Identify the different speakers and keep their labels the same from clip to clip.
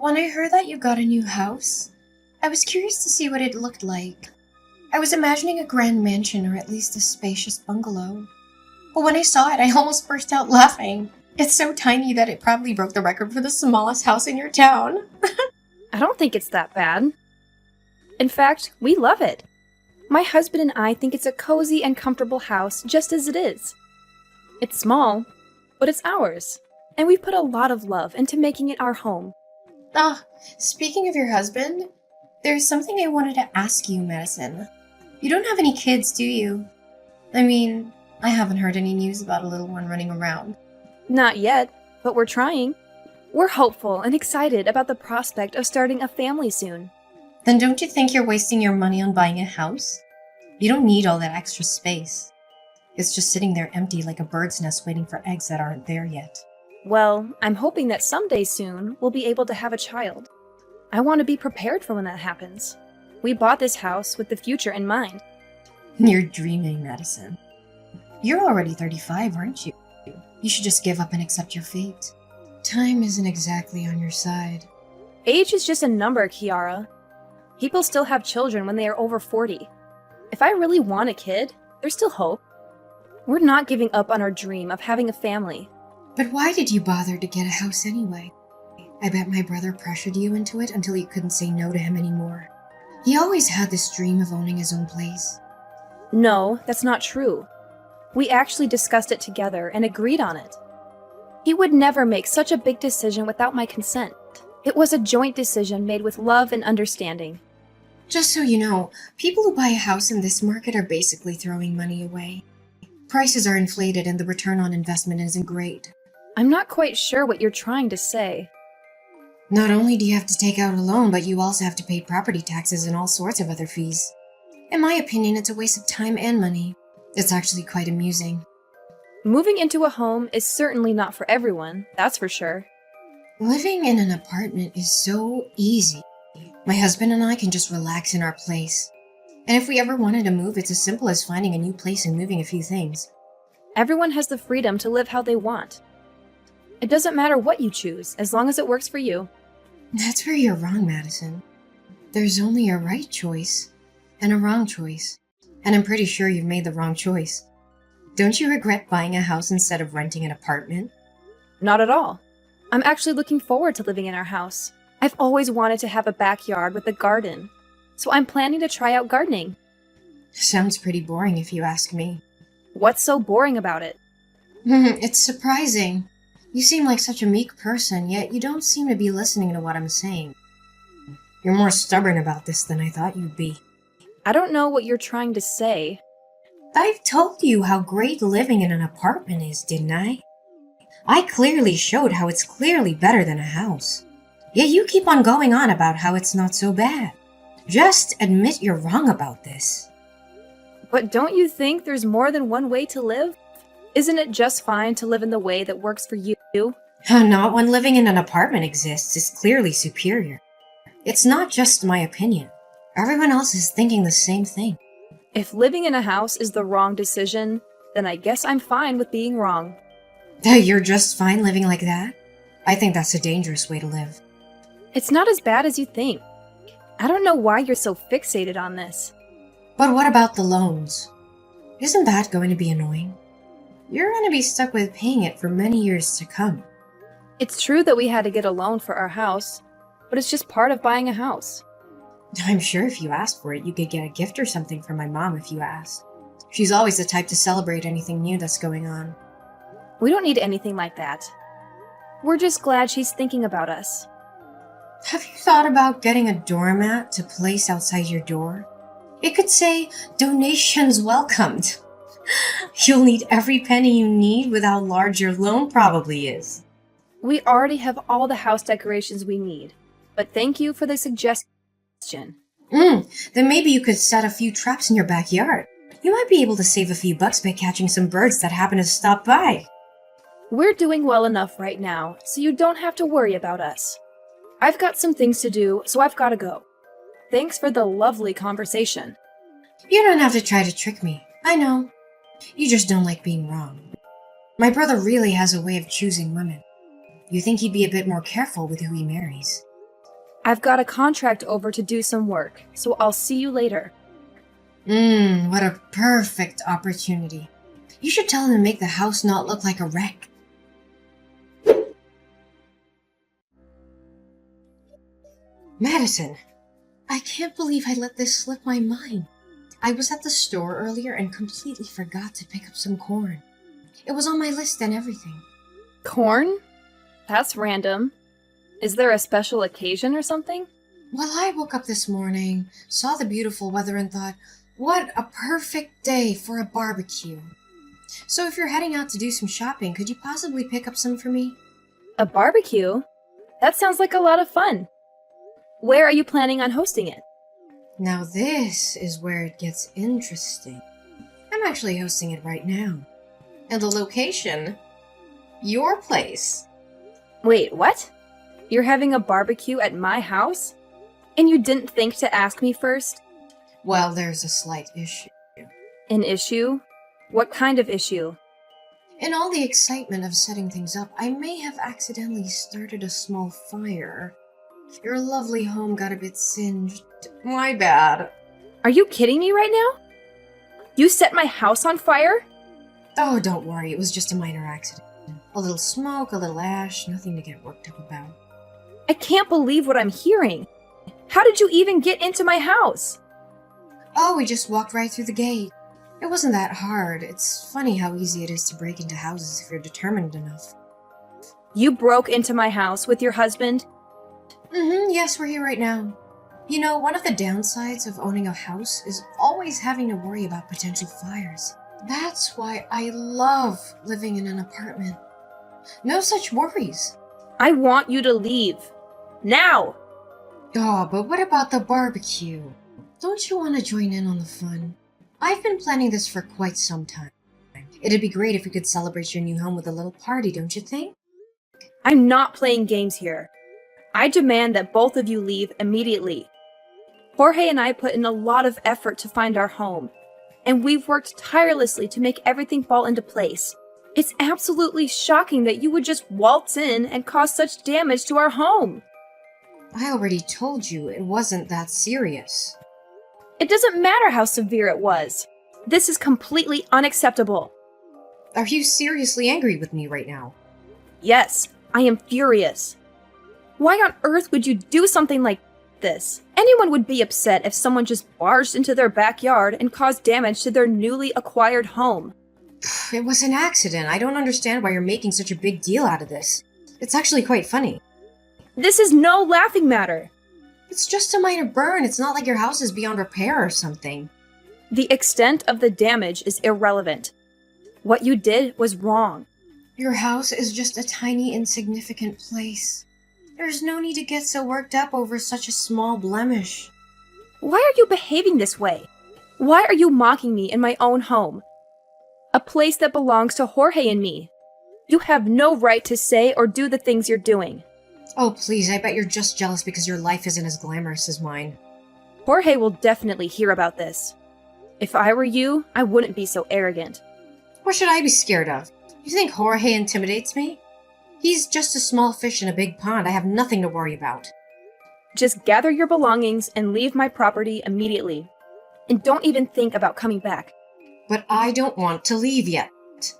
Speaker 1: When I heard that you got a new house, I was curious to see what it looked like. I was imagining a grand mansion or at least a spacious bungalow. But when I saw it, I almost burst out laughing. It's so tiny that it probably broke the record for the smallest house in your town.
Speaker 2: I don't think it's that bad. In fact, we love it. My husband and I think it's a cozy and comfortable house just as it is. It's small, but it's ours, and we've put a lot of love into making it our home.
Speaker 1: Ah, speaking of your husband, there's something I wanted to ask you, Madison. You don't have any kids, do you? I mean, I haven't heard any news about a little one running around.
Speaker 2: Not yet, but we're trying. We're hopeful and excited about the prospect of starting a family soon.
Speaker 1: Then don't you think you're wasting your money on buying a house? You don't need all that extra space. It's just sitting there empty like a bird's nest waiting for eggs that aren't there yet.
Speaker 2: Well, I'm hoping that someday soon we'll be able to have a child. I want to be prepared for when that happens. We bought this house with the future in mind.
Speaker 1: You're dreaming, Madison. You're already 35, aren't you? You should just give up and accept your fate. Time isn't exactly on your side.
Speaker 2: Age is just a number, Kiara. People still have children when they are over 40. If I really want a kid, there's still hope. We're not giving up on our dream of having a family.
Speaker 1: But why did you bother to get a house anyway? I bet my brother pressured you into it until you couldn't say no to him anymore. He always had this dream of owning his own place.
Speaker 2: No, that's not true. We actually discussed it together and agreed on it. He would never make such a big decision without my consent. It was a joint decision made with love and understanding.
Speaker 1: Just so you know, people who buy a house in this market are basically throwing money away. Prices are inflated and the return on investment isn't great.
Speaker 2: I'm not quite sure what you're trying to say.
Speaker 1: Not only do you have to take out a loan, but you also have to pay property taxes and all sorts of other fees. In my opinion, it's a waste of time and money. It's actually quite amusing.
Speaker 2: Moving into a home is certainly not for everyone, that's for sure.
Speaker 1: Living in an apartment is so easy. My husband and I can just relax in our place. And if we ever wanted to move, it's as simple as finding a new place and moving a few things.
Speaker 2: Everyone has the freedom to live how they want. It doesn't matter what you choose, as long as it works for you.
Speaker 1: That's where you're wrong, Madison. There's only a right choice and a wrong choice. And I'm pretty sure you've made the wrong choice. Don't you regret buying a house instead of renting an apartment?
Speaker 2: Not at all. I'm actually looking forward to living in our house. I've always wanted to have a backyard with a garden, so I'm planning to try out gardening.
Speaker 1: Sounds pretty boring if you ask me.
Speaker 2: What's so boring about it?
Speaker 1: It's surprising. You seem like such a meek person, yet you don't seem to be listening to what I'm saying. You're more stubborn about this than I thought you'd be.
Speaker 2: I don't know what you're trying to say.
Speaker 1: I've told you how great living in an apartment is, didn't I? I clearly showed how it's clearly better than a house. Yet you keep on going on about how it's not so bad. Just admit you're wrong about this.
Speaker 2: But don't you think there's more than one way to live? Isn't it just fine to live in the way that works for you?
Speaker 1: Not when living in an apartment exists is clearly superior. It's not just my opinion. Everyone else is thinking the same thing.
Speaker 2: If living in a house is the wrong decision, then I guess I'm fine with being wrong.
Speaker 1: You're just fine living like that? I think that's a dangerous way to live.
Speaker 2: It's not as bad as you think. I don't know why you're so fixated on this.
Speaker 1: But what about the loans? Isn't that going to be annoying? You're going to be stuck with paying it for many years to come.
Speaker 2: It's true that we had to get a loan for our house, but it's just part of buying a house.
Speaker 1: I'm sure if you asked for it, you could get a gift or something from my mom if you asked. She's always the type to celebrate anything new that's going on.
Speaker 2: We don't need anything like that. We're just glad she's thinking about us.
Speaker 1: Have you thought about getting a doormat to place outside your door? It could say, "Donations welcomed." You'll need every penny you need with how large your loan probably is.
Speaker 2: We already have all the house decorations we need, but thank you for the suggestion.
Speaker 1: Then maybe you could set a few traps in your backyard. You might be able to save a few bucks by catching some birds that happen to stop by.
Speaker 2: We're doing well enough right now, so you don't have to worry about us. I've got some things to do, so I've got to go. Thanks for the lovely conversation.
Speaker 1: You don't have to try to trick me. I know. You just don't like being wrong. My brother really has a way of choosing women. You think he'd be a bit more careful with who he marries.
Speaker 2: I've got a contract over to do some work, so I'll see you later.
Speaker 1: What a perfect opportunity. You should tell him to make the house not look like a wreck. Madison, I can't believe I let this slip my mind. I was at the store earlier and completely forgot to pick up some corn. It was on my list and everything.
Speaker 2: Corn? That's random. Is there a special occasion or something?
Speaker 1: Well, I woke up this morning, saw the beautiful weather and thought, what a perfect day for a barbecue. So if you're heading out to do some shopping, could you possibly pick up some for me?
Speaker 2: A barbecue? That sounds like a lot of fun. Where are you planning on hosting it?
Speaker 1: Now this is where it gets interesting. I'm actually hosting it right now. And the location? Your place.
Speaker 2: Wait, what? You're having a barbecue at my house? And you didn't think to ask me first?
Speaker 1: Well, there's a slight issue.
Speaker 2: An issue? What kind of issue?
Speaker 1: In all the excitement of setting things up, I may have accidentally started a small fire. Your lovely home got a bit singed. My bad.
Speaker 2: Are you kidding me right now? You set my house on fire?
Speaker 1: Oh, don't worry, it was just a minor accident. A little smoke, a little ash, nothing to get worked up about.
Speaker 2: I can't believe what I'm hearing. How did you even get into my house?
Speaker 1: Oh, we just walked right through the gate. It wasn't that hard. It's funny how easy it is to break into houses if you're determined enough.
Speaker 2: You broke into my house with your husband?
Speaker 1: Yes, we're here right now. You know, one of the downsides of owning a house is always having to worry about potential fires. That's why I love living in an apartment. No such worries.
Speaker 2: I want you to leave. Now!
Speaker 1: Oh, but what about the barbecue? Don't you want to join in on the fun? I've been planning this for quite some time. It'd be great if we could celebrate your new home with a little party, don't you think?
Speaker 2: I'm not playing games here. I demand that both of you leave immediately. Jorge and I put in a lot of effort to find our home, and we've worked tirelessly to make everything fall into place. It's absolutely shocking that you would just waltz in and cause such damage to our home.
Speaker 1: I already told you it wasn't that serious.
Speaker 2: It doesn't matter how severe it was. This is completely unacceptable.
Speaker 1: Are you seriously angry with me right now?
Speaker 2: Yes, I am furious. Why on earth would you do something like this? Anyone would be upset if someone just barged into their backyard and caused damage to their newly acquired home.
Speaker 1: It was an accident. I don't understand why you're making such a big deal out of this. It's actually quite funny.
Speaker 2: This is no laughing matter.
Speaker 1: It's just a minor burn. It's not like your house is beyond repair or something.
Speaker 2: The extent of the damage is irrelevant. What you did was wrong.
Speaker 1: Your house is just a tiny, insignificant place. There's no need to get so worked up over such a small blemish.
Speaker 2: Why are you behaving this way? Why are you mocking me in my own home? A place that belongs to Jorge and me. You have no right to say or do the things you're doing.
Speaker 1: Oh, please, I bet you're just jealous because your life isn't as glamorous as mine.
Speaker 2: Jorge will definitely hear about this. If I were you, I wouldn't be so arrogant.
Speaker 1: What should I be scared of? You think Jorge intimidates me? He's just a small fish in a big pond. I have nothing to worry about.
Speaker 2: Just gather your belongings and leave my property immediately. And don't even think about coming back.
Speaker 1: But I don't want to leave yet.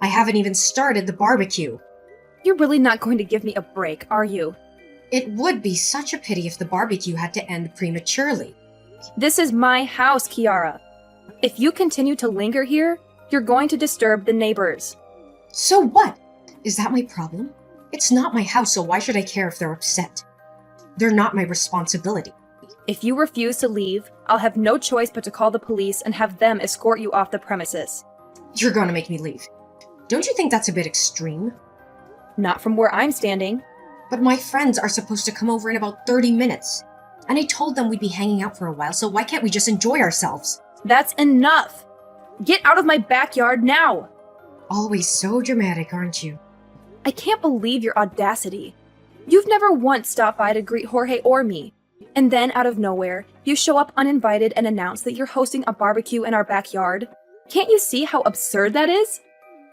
Speaker 1: I haven't even started the barbecue.
Speaker 2: You're really not going to give me a break, are you?
Speaker 1: It would be such a pity if the barbecue had to end prematurely.
Speaker 2: This is my house, Kiara. If you continue to linger here, you're going to disturb the neighbors.
Speaker 1: So what? Is that my problem? It's not my house, so why should I care if they're upset? They're not my responsibility.
Speaker 2: If you refuse to leave, I'll have no choice but to call the police and have them escort you off the premises.
Speaker 1: You're going to make me leave. Don't you think that's a bit extreme?
Speaker 2: Not from where I'm standing.
Speaker 1: But my friends are supposed to come over in about 30 minutes. And I told them we'd be hanging out for a while, so why can't we just enjoy ourselves?
Speaker 2: That's enough! Get out of my backyard now!
Speaker 1: Always so dramatic, aren't you?
Speaker 2: I can't believe your audacity. You've never once stopped by to greet Jorge or me. And then, out of nowhere, you show up uninvited and announce that you're hosting a barbecue in our backyard. Can't you see how absurd that is?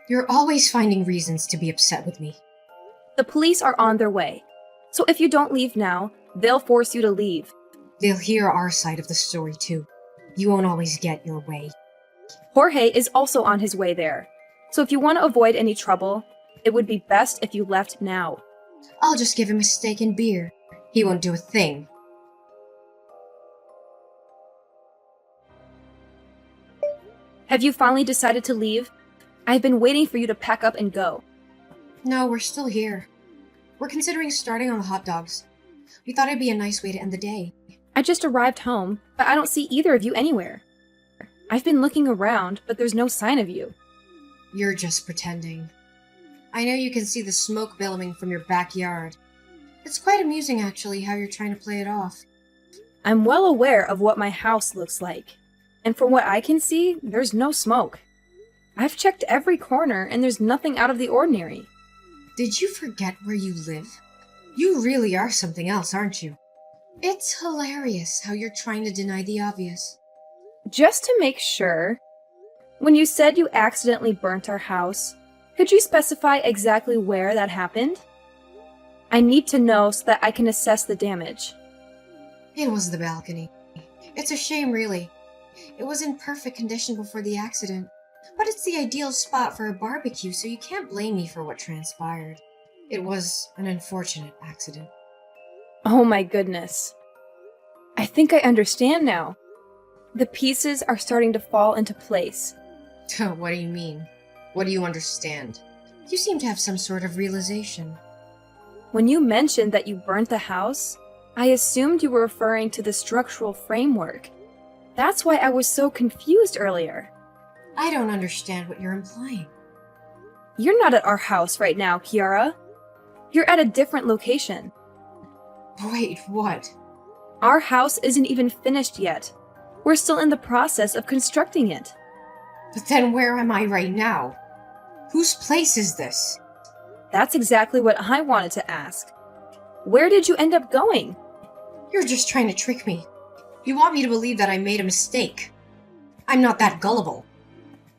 Speaker 1: You're always finding reasons to be upset with me.
Speaker 2: The police are on their way. So if you don't leave now, They'll force you to leave.
Speaker 1: They'll hear our side of the story too. You won't always get your way.
Speaker 2: Jorge is also on his way there. So if you want to avoid any trouble, it would be best if you left now.
Speaker 1: I'll just give him a steak and beer. He won't do a thing.
Speaker 2: Have you finally decided to leave? I've been waiting for you to pack up and go.
Speaker 1: No, we're still here. We're considering starting on the hot dogs. We thought it'd be a nice way to end the day.
Speaker 2: I just arrived home, but I don't see either of you anywhere. I've been looking around, but there's no sign of you.
Speaker 1: You're just pretending. I know you can see the smoke billowing from your backyard. It's quite amusing, actually, how you're trying to play it off.
Speaker 2: I'm well aware of what my house looks like. And from what I can see, there's no smoke. I've checked every corner, and there's nothing out of the ordinary.
Speaker 1: Did you forget where you live? You really are something else, aren't you? It's hilarious how you're trying to deny the obvious.
Speaker 2: Just to make sure, when you said you accidentally burnt our house, could you specify exactly where that happened? I need to know so that I can assess the damage.
Speaker 1: It was the balcony. It's a shame, really. It was in perfect condition before the accident, but it's the ideal spot for a barbecue, so you can't blame me for what transpired. It was an unfortunate accident.
Speaker 2: Oh my goodness. I think I understand now. The pieces are starting to fall into place.
Speaker 1: What do you mean? What do you understand? You seem to have some sort of realization.
Speaker 2: When you mentioned that you burnt the house, I assumed you were referring to the structural framework. That's why I was so confused earlier.
Speaker 1: I don't understand what you're implying.
Speaker 2: You're not at our house right now, Kiara. You're at a different location.
Speaker 1: Wait, what?
Speaker 2: Our house isn't even finished yet. We're still in the process of constructing it.
Speaker 1: But then where am I right now? Whose place is this?
Speaker 2: That's exactly what I wanted to ask. Where did you end up going?
Speaker 1: You're just trying to trick me. You want me to believe that I made a mistake. I'm not that gullible.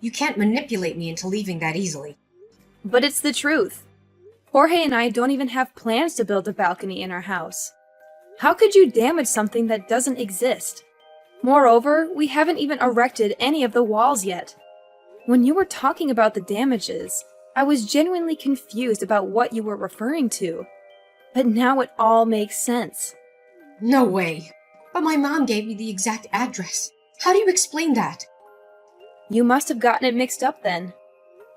Speaker 1: You can't manipulate me into leaving that easily.
Speaker 2: But it's the truth. Jorge and I don't even have plans to build a balcony in our house. How could you damage something that doesn't exist? Moreover, we haven't even erected any of the walls yet. When you were talking about the damages, I was genuinely confused about what you were referring to. But now it all makes sense.
Speaker 1: No way. But my mom gave me the exact address. How do you explain that?
Speaker 2: You must have gotten it mixed up then.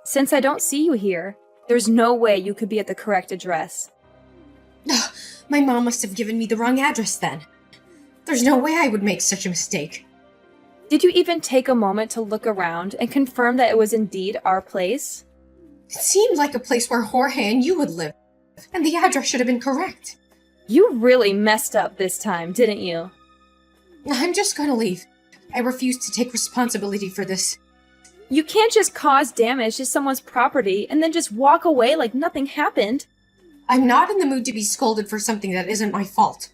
Speaker 2: Since I don't see you here, there's no way you could be at the correct address.
Speaker 1: My mom must have given me the wrong address then. There's no way I would make such a mistake.
Speaker 2: Did you even take a moment to look around and confirm that it was indeed our place?
Speaker 1: It seemed like a place where Jorge and you would live, and the address should have been correct.
Speaker 2: You really messed up this time, didn't you?
Speaker 1: I'm just gonna leave. I refuse to take responsibility for this.
Speaker 2: You can't just cause damage to someone's property and then just walk away like nothing happened.
Speaker 1: I'm not in the mood to be scolded for something that isn't my fault.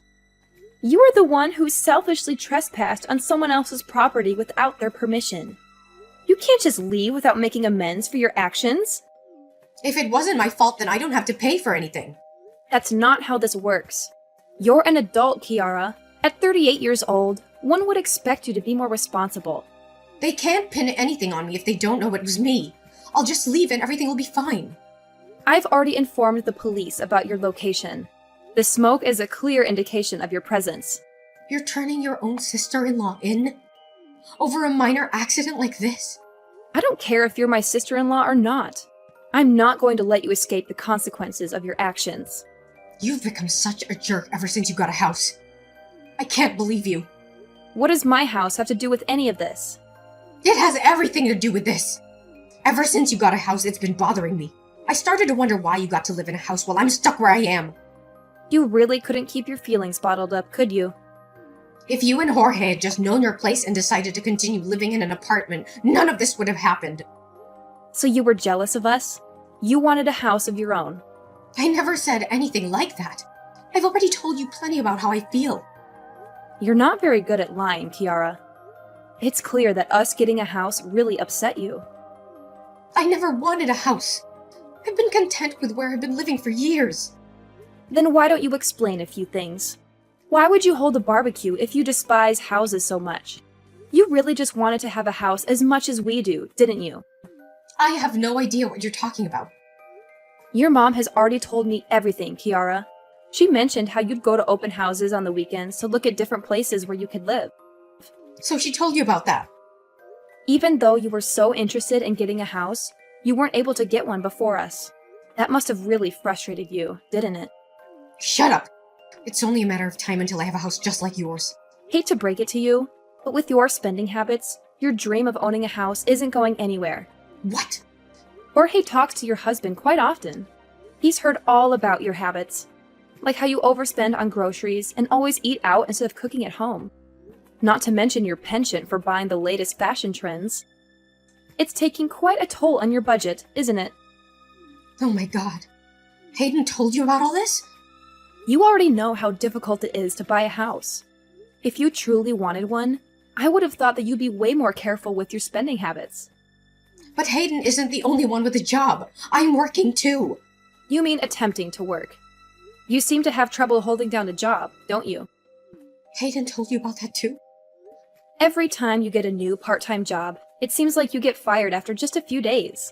Speaker 2: You are the one who selfishly trespassed on someone else's property without their permission. You can't just leave without making amends for your actions.
Speaker 1: If it wasn't my fault, then I don't have to pay for anything.
Speaker 2: That's not how this works. You're an adult, Kiara. At 38 years old, one would expect you to be more responsible.
Speaker 1: They can't pin anything on me if they don't know it was me. I'll just leave and everything will be fine.
Speaker 2: I've already informed the police about your location. The smoke is a clear indication of your presence.
Speaker 1: You're turning your own sister-in-law in? Over a minor accident like this?
Speaker 2: I don't care if you're my sister-in-law or not. I'm not going to let you escape the consequences of your actions.
Speaker 1: You've become such a jerk ever since you got a house. I can't believe you.
Speaker 2: What does my house have to do with any of this?
Speaker 1: It has everything to do with this. Ever since you got a house, it's been bothering me. I started to wonder why you got to live in a house while I'm stuck where I am.
Speaker 2: You really couldn't keep your feelings bottled up, could you?
Speaker 1: If you and Jorge had just known your place and decided to continue living in an apartment, none of this would have happened.
Speaker 2: So you were jealous of us? You wanted a house of your own.
Speaker 1: I never said anything like that. I've already told you plenty about how I feel.
Speaker 2: You're not very good at lying, Kiara. It's clear that us getting a house really upset you.
Speaker 1: I never wanted a house. I've been content with where I've been living for years.
Speaker 2: Then why don't you explain a few things? Why would you hold a barbecue if you despise houses so much? You really just wanted to have a house as much as we do, didn't you?
Speaker 1: I have no idea what you're talking about.
Speaker 2: Your mom has already told me everything, Kiara. She mentioned how you'd go to open houses on the weekends to look at different places where you could live.
Speaker 1: So she told you about that?
Speaker 2: Even though you were so interested in getting a house, you weren't able to get one before us. That must have really frustrated you, didn't it?
Speaker 1: Shut up! It's only a matter of time until I have a house just like yours.
Speaker 2: Hate to break it to you, but with your spending habits, your dream of owning a house isn't going anywhere.
Speaker 1: What?
Speaker 2: Jorge talks to your husband quite often. He's heard all about your habits, like how you overspend on groceries and always eat out instead of cooking at home. Not to mention your penchant for buying the latest fashion trends. It's taking quite a toll on your budget, isn't it?
Speaker 1: Oh my god. Hayden told you about all this?
Speaker 2: You already know how difficult it is to buy a house. If you truly wanted one, I would have thought that you'd be way more careful with your spending habits.
Speaker 1: But Hayden isn't the only one with a job. I'm working too.
Speaker 2: You mean attempting to work. You seem to have trouble holding down a job, don't you?
Speaker 1: Hayden told you about that too?
Speaker 2: Every time you get a new part-time job, it seems like you get fired after just a few days.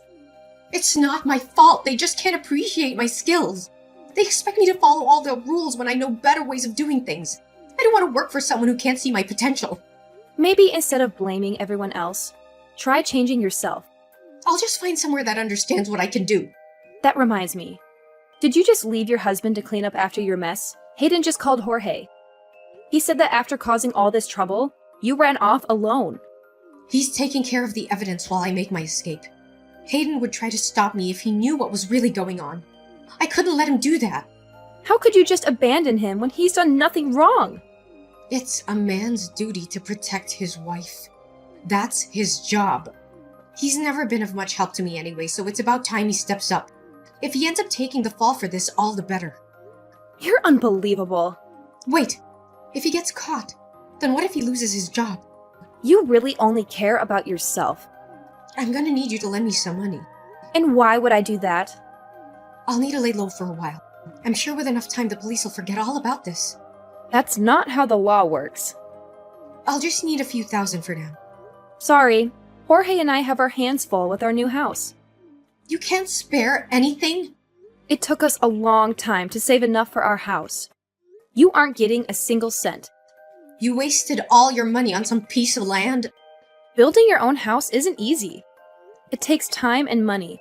Speaker 1: It's not my fault. They just can't appreciate my skills. They expect me to follow all the rules when I know better ways of doing things. I don't want to work for someone who can't see my potential.
Speaker 2: Maybe instead of blaming everyone else, try changing yourself.
Speaker 1: I'll just find somewhere that understands what I can do.
Speaker 2: That reminds me. Did you just leave your husband to clean up after your mess? Hayden just called Jorge. He said that after causing all this trouble, you ran off alone.
Speaker 1: He's taking care of the evidence while I make my escape. Hayden would try to stop me if he knew what was really going on. I couldn't let him do that.
Speaker 2: How could you just abandon him when he's done nothing wrong?
Speaker 1: It's a man's duty to protect his wife. That's his job. He's never been of much help to me anyway, so it's about time he steps up. If he ends up taking the fall for this, all the better.
Speaker 2: You're unbelievable.
Speaker 1: Wait, if he gets caught, then what if he loses his job?
Speaker 2: You really only care about yourself.
Speaker 1: I'm gonna need you to lend me some money.
Speaker 2: And why would I do that?
Speaker 1: I'll need to lay low for a while. I'm sure with enough time the police will forget all about this.
Speaker 2: That's not how the law works.
Speaker 1: I'll just need a few thousand for now.
Speaker 2: Sorry, Jorge and I have our hands full with our new house.
Speaker 1: You can't spare anything?
Speaker 2: It took us a long time to save enough for our house. You aren't getting a single cent.
Speaker 1: You wasted all your money on some piece of land?
Speaker 2: Building your own house isn't easy. It takes time and money.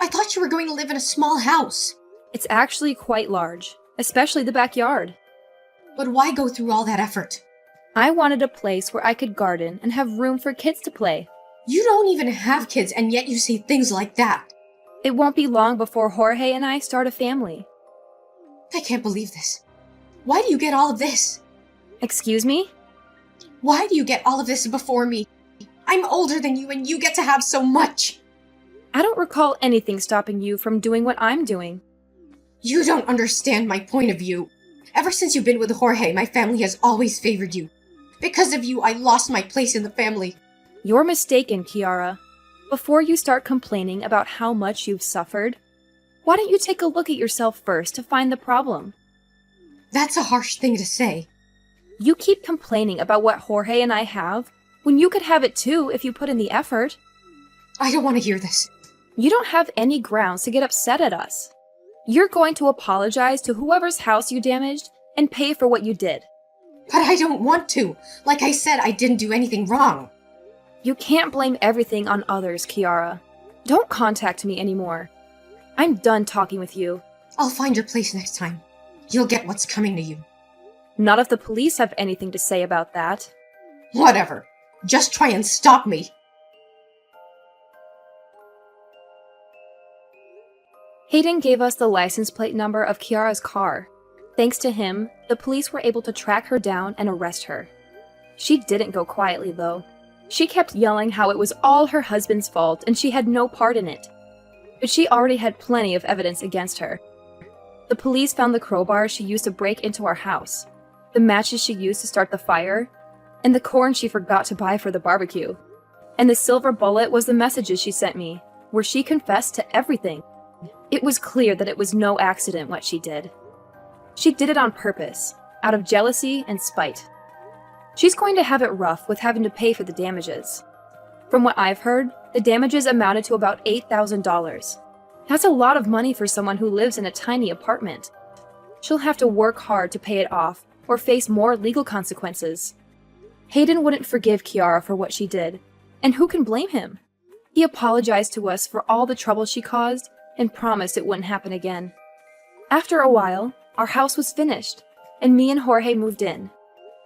Speaker 1: I thought you were going to live in a small house.
Speaker 2: It's actually quite large, especially the backyard.
Speaker 1: But why go through all that effort?
Speaker 2: I wanted a place where I could garden and have room for kids to play.
Speaker 1: You don't even have kids, and yet you say things like that.
Speaker 2: It won't be long before Jorge and I start a family.
Speaker 1: I can't believe this. Why do you get all of this?
Speaker 2: Excuse me?
Speaker 1: Why do you get all of this before me? I'm older than you, and you get to have so much.
Speaker 2: I don't recall anything stopping you from doing what I'm doing.
Speaker 1: You don't understand my point of view. Ever since you've been with Jorge, my family has always favored you. Because of you, I lost my place in the family.
Speaker 2: You're mistaken, Kiara. Before you start complaining about how much you've suffered, why don't you take a look at yourself first to find the problem?
Speaker 1: That's a harsh thing to say.
Speaker 2: You keep complaining about what Jorge and I have, when you could have it too if you put in the effort.
Speaker 1: I don't want to hear this.
Speaker 2: You don't have any grounds to get upset at us. You're going to apologize to whoever's house you damaged and pay for what you did.
Speaker 1: But I don't want to. Like I said, I didn't do anything wrong.
Speaker 2: You can't blame everything on others, Kiara. Don't contact me anymore. I'm done talking with you.
Speaker 1: I'll find your place next time. You'll get what's coming to you.
Speaker 2: Not if the police have anything to say about that.
Speaker 1: Whatever. Just try and stop me.
Speaker 2: Hayden gave us the license plate number of Kiara's car. Thanks to him, the police were able to track her down and arrest her. She didn't go quietly, though. She kept yelling how it was all her husband's fault and she had no part in it. But she already had plenty of evidence against her. The police found the crowbar she used to break into our house, the matches she used to start the fire, and the corn she forgot to buy for the barbecue. And the silver bullet was the messages she sent me, where she confessed to everything. It was clear that it was no accident what she did. She did it on purpose, out of jealousy and spite. She's going to have it rough with having to pay for the damages. From what I've heard, the damages amounted to about $8,000. That's a lot of money for someone who lives in a tiny apartment. She'll have to work hard to pay it off or face more legal consequences. Hayden wouldn't forgive Kiara for what she did, and who can blame him? He apologized to us for all the trouble she caused and promised it wouldn't happen again. After a while, our house was finished, and me and Jorge moved in.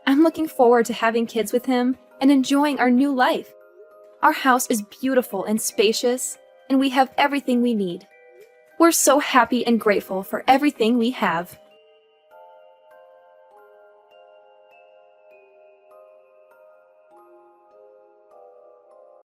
Speaker 2: I'm looking forward to having kids with him and enjoying our new life. Our house is beautiful and spacious, and we have everything we need. We're so happy and grateful for everything we have.